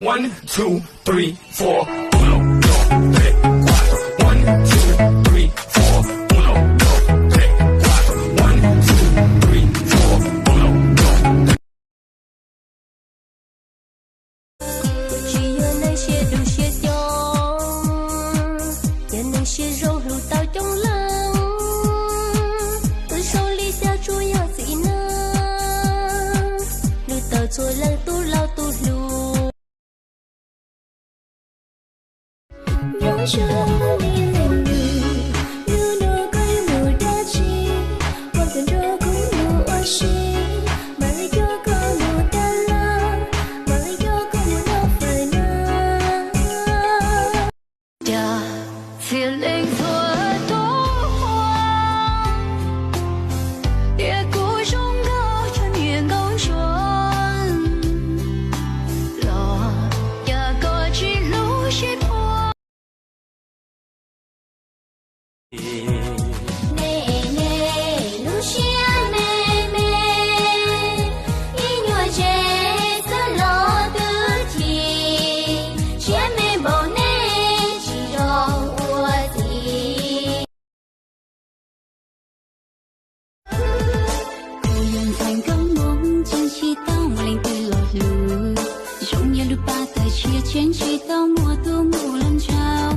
1, 2, 3, 4. 1, 2, 3, 4. 1, 2, 3, 4. 1, 2, 3, 4. 1, 2, 3, 4. 1, 2, 3. Chỉ nhớ nơi chia đủ chia cho, nhớ nơi chia râu lù tao trong lòng. Từ sau ly xa chúa nhớ gì nữa, lù tao chúa lần tu lao tu lù. Nhớ chưa đi lên đường, như nửa cây mùa đã chi, qua cơn gió cũng mùa oa chi, mà lấy gió có mùa ta la, mà lấy gió có mùa nó phải na. Đã feeling for tố hoa, địa cũ trong cao cho niềm cao chuẩn, lo nhà có chỉ lũ chỉ hoa. Nè nè Lucia nè nè, ý nhua chè sơ lo tư thì, chè mê bầu nè chỉ rò ua thì. Cô nhân thành công muốn chân chi tao mà lên từ lọt lù, giống như lúc ba ta chia trên chi tao mùa tu mùa lần trao,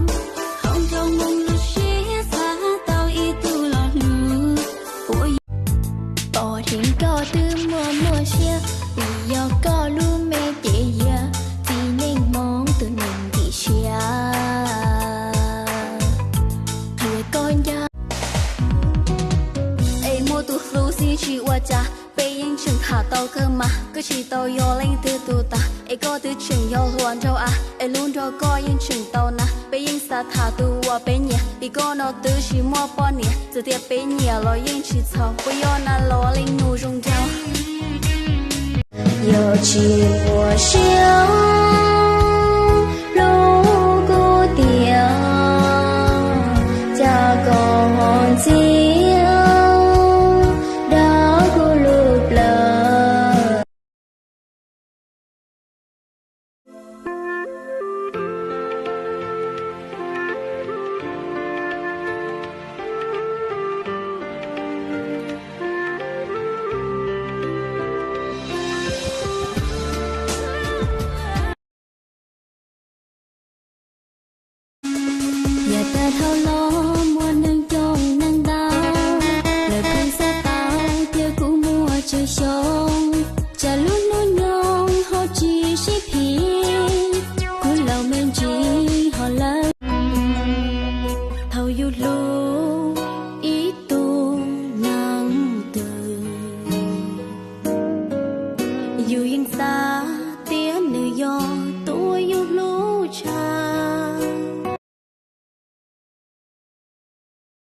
không đâu mong lúc chia xa tao ý tu lọt lù. Bỏ thiên có tư mùa chia, vì do có lu mê chế ya, vì nên mong từ nên đi chia. Người con ya, ai mua tu lu si chi wa cha, bây yên chừng thả tao cơ mà, cứ chỉ tao yo lên từ tu ta, ai có từ chừng yo luan đâu à, ai luôn đâu có yên chừng tao na, bây yên sa thả tu wa bây nhẹ, vì có nó từ chỉ mua bao nhẹ, từ tiệt bây nhẹ lo yên chỉ thao, bây yo na lo lên nu rung trao. 有情我心。